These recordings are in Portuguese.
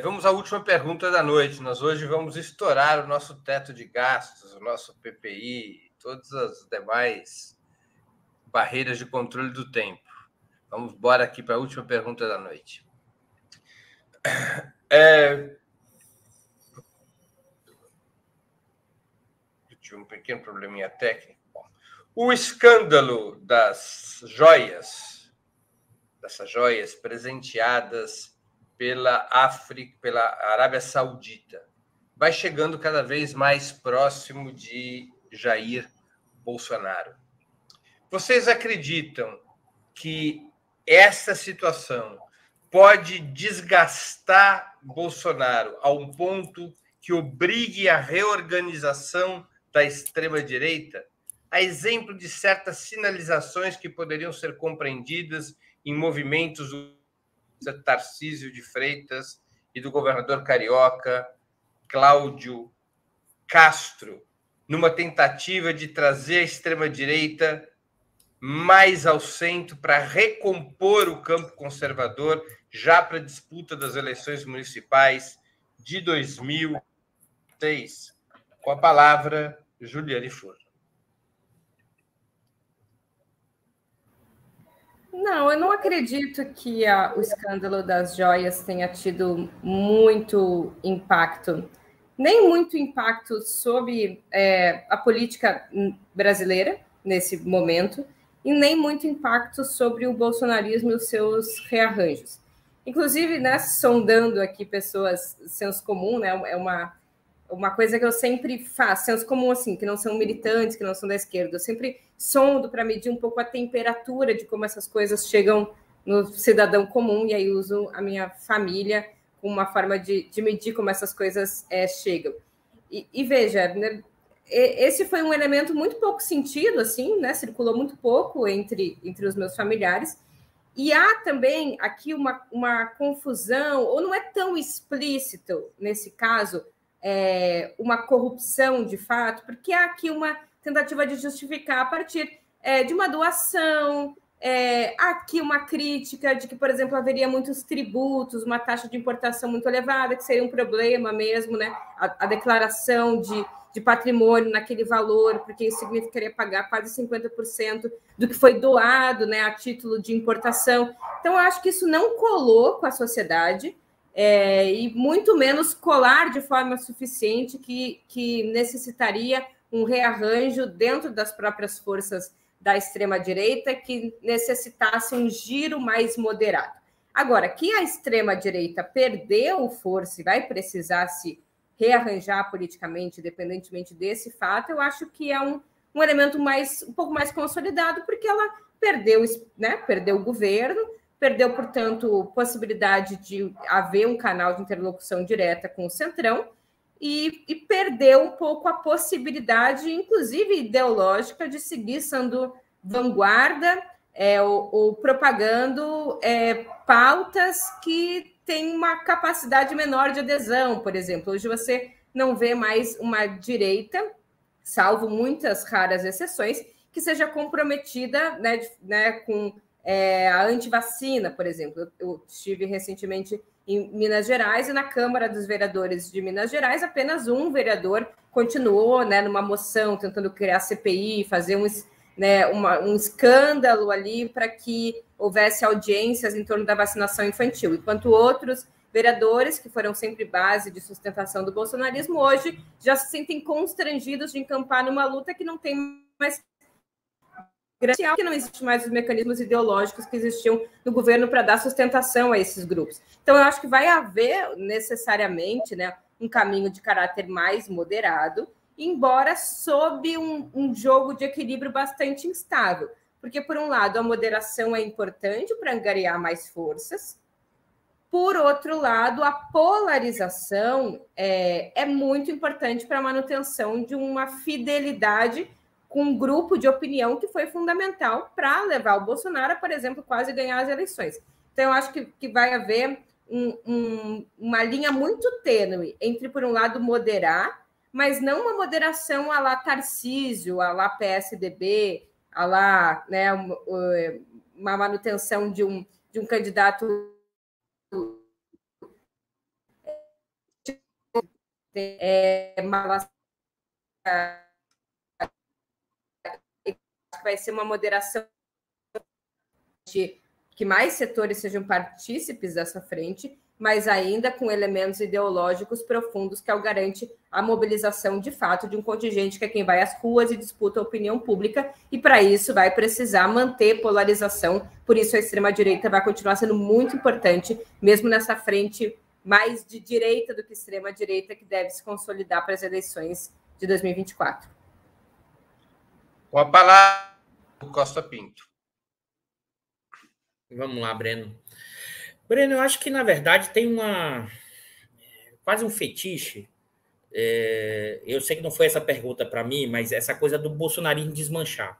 Vamos à última pergunta da noite. Nós hoje vamos estourar o nosso teto de gastos, o nosso PPI, todas as demais barreiras de controle do tempo. Vamos embora aqui para a última pergunta da noite. Tive um pequeno probleminha técnico. O escândalo das joias, dessas joias presenteadas pela Arábia Saudita, vai chegando cada vez mais próximo de Jair Bolsonaro. Vocês acreditam que essa situação pode desgastar Bolsonaro a um ponto que obrigue a reorganização da extrema-direita, a exemplo de certas sinalizações que poderiam ser compreendidas em movimentos do Tarcísio de Freitas e do governador carioca Cláudio Castro, numa tentativa de trazer a extrema-direita mais ao centro para recompor o campo conservador já para a disputa das eleições municipais de 2006. Com a palavra, Juliane Furno. Não, eu não acredito que o escândalo das joias tenha tido muito impacto, nem muito impacto sobre a política brasileira nesse momento, e nem muito impacto sobre o bolsonarismo e os seus rearranjos. Inclusive, né, sondando aqui pessoas, senso comum, né, é uma coisa que eu sempre faço, senso comum, assim, que não são militantes, que não são da esquerda, eu sempre sondo para medir um pouco a temperatura de como essas coisas chegam no cidadão comum, e aí uso a minha família como uma forma de medir como essas coisas chegam. E veja, né, esse foi um elemento muito pouco sentido, assim, né, circulou muito pouco entre os meus familiares, e há também aqui uma confusão, ou não é tão explícito, nesse caso, uma corrupção de fato, porque há aqui uma tentativa de justificar a partir de uma doação, aqui uma crítica de que, por exemplo, haveria muitos tributos, uma taxa de importação muito elevada, que seria um problema mesmo, né? A declaração de patrimônio naquele valor, porque isso significaria pagar quase 50% do que foi doado, né, a título de importação. Então, eu acho que isso não colou com a sociedade, e muito menos colar de forma suficiente que necessitaria um rearranjo dentro das próprias forças da extrema-direita que necessitasse um giro mais moderado. Agora, que a extrema-direita perdeu força e vai precisar se rearranjar politicamente, independentemente desse fato, eu acho que é um elemento um pouco mais consolidado, porque ela perdeu, né, perdeu o governo, perdeu, portanto, possibilidade de haver um canal de interlocução direta com o Centrão e perdeu um pouco a possibilidade, inclusive ideológica, de seguir sendo vanguarda ou propagando pautas que têm uma capacidade menor de adesão, por exemplo. Hoje você não vê mais uma direita, salvo muitas raras exceções, que seja comprometida, né, com a antivacina, por exemplo. Eu estive recentemente em Minas Gerais e na Câmara dos Vereadores de Minas Gerais apenas um vereador continuou, né, numa moção tentando criar CPI, fazer um escândalo ali para que houvesse audiências em torno da vacinação infantil, enquanto outros vereadores, que foram sempre base de sustentação do bolsonarismo, hoje já se sentem constrangidos de encampar numa luta que não tem mais que não existe mais os mecanismos ideológicos que existiam no governo para dar sustentação a esses grupos. Então, eu acho que vai haver necessariamente, né, um caminho de caráter mais moderado, embora sob um jogo de equilíbrio bastante instável. Porque, por um lado, a moderação é importante para angariar mais forças, por outro lado, a polarização é muito importante para a manutenção de uma fidelidade com um grupo de opinião que foi fundamental para levar o Bolsonaro a, por exemplo, quase ganhar as eleições. Então, eu acho que vai haver uma linha muito tênue entre, por um lado, moderar, mas não uma moderação à la Tarcísio, à la PSDB, à la, né, uma manutenção de um candidato vai ser uma moderação de que mais setores sejam partícipes dessa frente, mas ainda com elementos ideológicos profundos, que é o garante a mobilização de fato de um contingente que é quem vai às ruas e disputa a opinião pública, e para isso vai precisar manter polarização. Por isso a extrema-direita vai continuar sendo muito importante, mesmo nessa frente mais de direita do que extrema-direita, que deve se consolidar para as eleições de 2024. Com a palavra, Costa Pinto. Vamos lá, Breno. Breno, eu acho que, na verdade, tem quase um fetiche. Eu sei que não foi essa pergunta para mim, mas essa coisa do bolsonarismo desmanchar.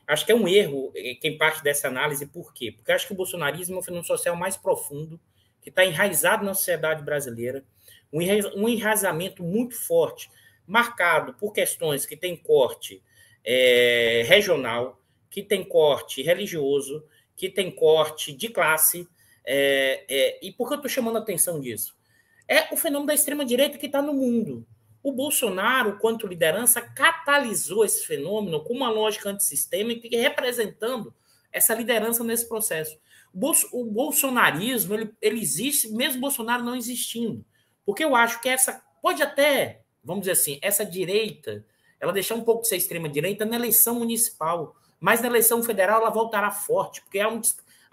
Acho que é um erro quem parte dessa análise. Por quê? Porque acho que o bolsonarismo é um fenômeno social mais profundo, que está enraizado na sociedade brasileira, um enraizamento muito forte, marcado por questões que têm corte regional, que tem corte religioso, que tem corte de classe. E por que eu estou chamando a atenção disso? É o fenômeno da extrema-direita que está no mundo. O Bolsonaro, quanto liderança, catalisou esse fenômeno com uma lógica antissistêmica e representando essa liderança nesse processo. O bolsonarismo ele existe, mesmo Bolsonaro não existindo. Porque eu acho que pode até, vamos dizer assim, essa direita, ela deixar um pouco de ser extrema-direita na eleição municipal, mas na eleição federal ela voltará forte, porque há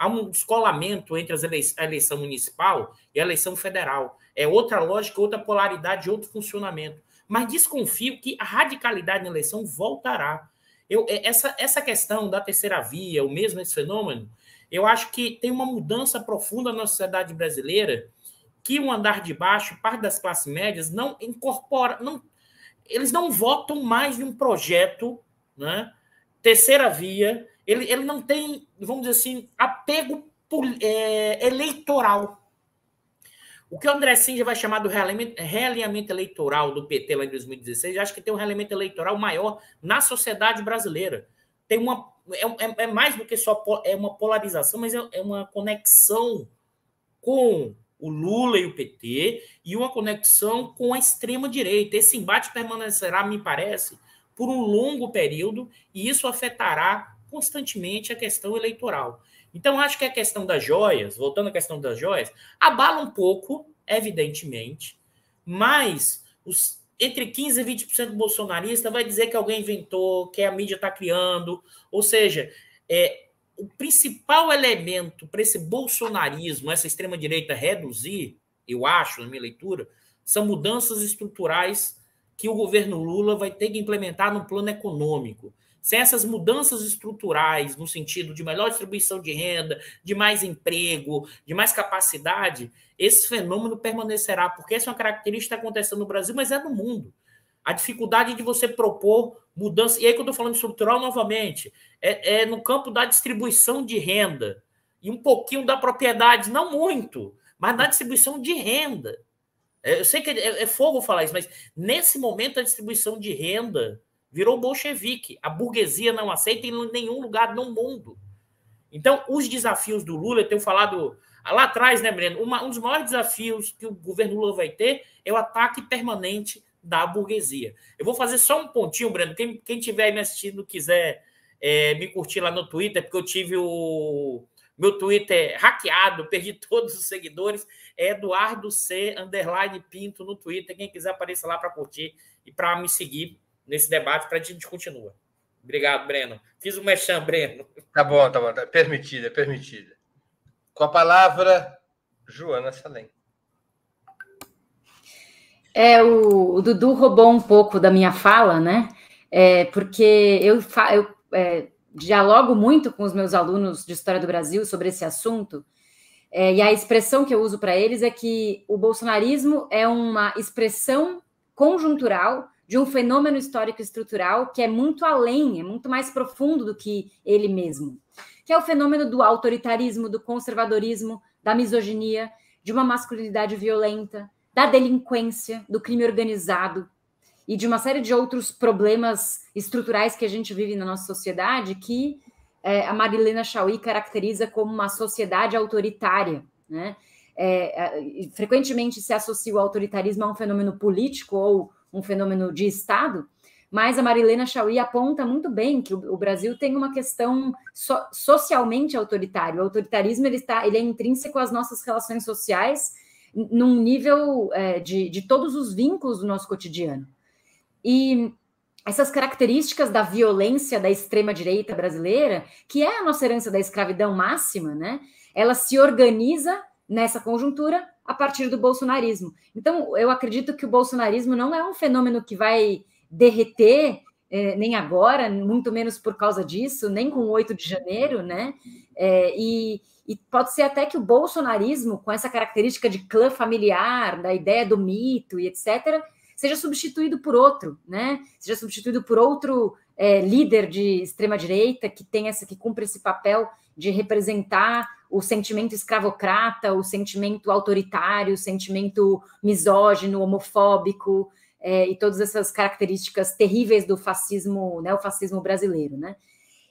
um descolamento entre a eleição municipal e a eleição federal. É outra lógica, outra polaridade, outro funcionamento. Mas desconfio que a radicalidade na eleição voltará. Essa questão da terceira via, o mesmo esse fenômeno, eu acho que tem uma mudança profunda na sociedade brasileira, que o andar de baixo, parte das classes médias, não incorpora, eles não votam mais em um projeto, né? Terceira via, ele não tem, vamos dizer assim, apego eleitoral. O que o André Singer vai chamar do realinhamento eleitoral do PT lá em 2016, eu acho que tem um realinhamento eleitoral maior na sociedade brasileira. Tem é mais do que só uma polarização, mas é uma conexão com o Lula e o PT e uma conexão com a extrema-direita. Esse embate permanecerá, me parece, por um longo período, e isso afetará constantemente a questão eleitoral. Então, acho que a questão das joias, voltando à questão das joias, abala um pouco, evidentemente, mas entre 15% e 20% bolsonarista vai dizer que alguém inventou, que a mídia está criando, ou seja, o principal elemento para esse bolsonarismo, essa extrema-direita reduzir, eu acho, na minha leitura, são mudanças estruturais que o governo Lula vai ter que implementar no plano econômico. Sem essas mudanças estruturais, no sentido de melhor distribuição de renda, de mais emprego, de mais capacidade, esse fenômeno permanecerá, porque essa é uma característica que está acontecendo no Brasil, mas é no mundo. A dificuldade de você propor mudança, e aí que eu estou falando estrutural novamente, é no campo da distribuição de renda, e um pouquinho da propriedade, não muito, mas da distribuição de renda. Eu sei que é fogo falar isso, mas nesse momento a distribuição de renda virou bolchevique. A burguesia não aceita em nenhum lugar no mundo. Então, os desafios do Lula, eu tenho falado lá atrás, né, Breno? Um dos maiores desafios que o governo Lula vai ter é o ataque permanente da burguesia. Eu vou fazer só um pontinho, Breno. Quem estiver me assistindo quiser me curtir lá no Twitter, porque eu tive meu Twitter hackeado, perdi todos os seguidores. É Eduardo C. _Pinto no Twitter. Quem quiser apareça lá para curtir e para me seguir nesse debate, para a gente continua. Obrigado, Breno. Fiz um merchan, Breno. Tá bom. Tá permitida. Com a palavra, Joana Salem. O Dudu roubou um pouco da minha fala, né? Porque eu dialogo muito com os meus alunos de História do Brasil sobre esse assunto, e a expressão que eu uso para eles é que o bolsonarismo é uma expressão conjuntural de um fenômeno histórico estrutural que é muito além, é muito mais profundo do que ele mesmo, que é o fenômeno do autoritarismo, do conservadorismo, da misoginia, de uma masculinidade violenta, da delinquência, do crime organizado e de uma série de outros problemas estruturais que a gente vive na nossa sociedade que a Marilena Chaui caracteriza como uma sociedade autoritária, né? frequentemente se associa o autoritarismo a um fenômeno político ou um fenômeno de Estado, mas a Marilena Chaui aponta muito bem que o Brasil tem uma questão socialmente autoritária. O autoritarismo ele é intrínseco às nossas relações sociais, num nível de todos os vínculos do nosso cotidiano. E essas características da violência da extrema-direita brasileira, que é a nossa herança da escravidão máxima, né? Ela se organiza nessa conjuntura a partir do bolsonarismo. Então, eu acredito que o bolsonarismo não é um fenômeno que vai derreter, nem agora, muito menos por causa disso, nem com o 8 de janeiro, né? E pode ser até que o bolsonarismo, com essa característica de clã familiar, da ideia do mito e etc., seja substituído por outro, né? Seja substituído por outro líder de extrema-direita que cumpre esse papel de representar o sentimento escravocrata, o sentimento autoritário, o sentimento misógino, homofóbico, e todas essas características terríveis do fascismo, né, o fascismo brasileiro, né?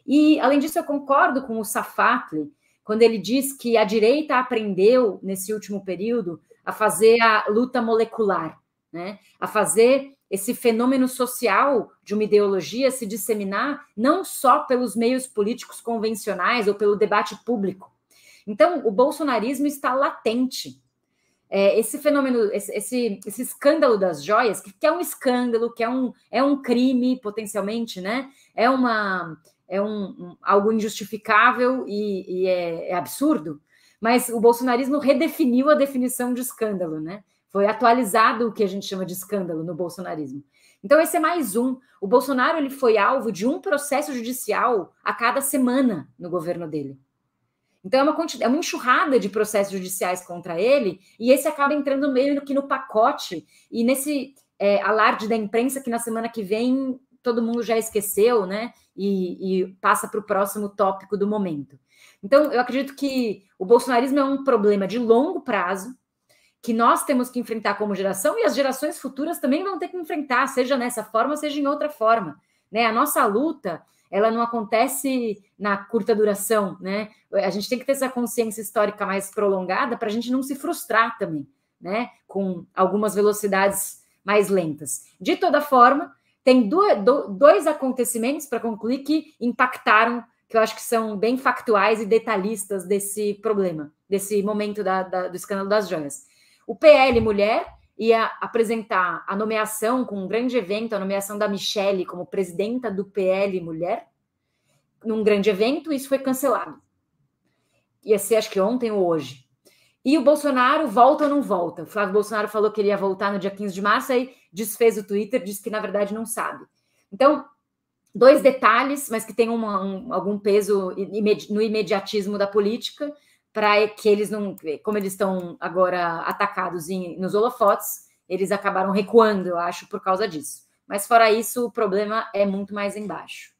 E, além disso, eu concordo com o Safatli, quando ele diz que a direita aprendeu, nesse último período, a fazer a luta molecular, né? A fazer esse fenômeno social de uma ideologia se disseminar não só pelos meios políticos convencionais ou pelo debate público. Então, o bolsonarismo está latente. Esse fenômeno, esse escândalo das joias, que é um escândalo, que é um crime, potencialmente, né? É algo injustificável e é absurdo, mas o bolsonarismo redefiniu a definição de escândalo, né? Foi atualizado o que a gente chama de escândalo no bolsonarismo. Então, esse é mais um. O Bolsonaro ele foi alvo de um processo judicial a cada semana no governo dele. Então, é uma enxurrada de processos judiciais contra ele, e esse acaba entrando meio que no pacote, e nesse alarde da imprensa que na semana que vem todo mundo já esqueceu, né? E passa para o próximo tópico do momento. Então, eu acredito que o bolsonarismo é um problema de longo prazo, que nós temos que enfrentar como geração, e as gerações futuras também vão ter que enfrentar, seja nessa forma, seja em outra forma, né? A nossa luta, ela não acontece na curta duração, né? A gente tem que ter essa consciência histórica mais prolongada para a gente não se frustrar também, né? Com algumas velocidades mais lentas. De toda forma, tem dois acontecimentos para concluir que impactaram, que eu acho que são bem factuais e detalhistas desse problema, desse momento do escândalo das joias. O PL Mulher ia apresentar a nomeação, com um grande evento, a nomeação da Michelle como presidenta do PL Mulher, num grande evento, isso foi cancelado. Ia ser, acho que ontem ou hoje. E o Bolsonaro volta ou não volta? O Flávio Bolsonaro falou que ele ia voltar no dia 15 de março, aí desfez o Twitter, disse que, na verdade, não sabe. Então, dois detalhes, mas que têm algum peso no imediatismo da política, para que eles não, como eles estão agora atacados nos holofotes, eles acabaram recuando, eu acho, por causa disso. Mas fora isso, o problema é muito mais embaixo.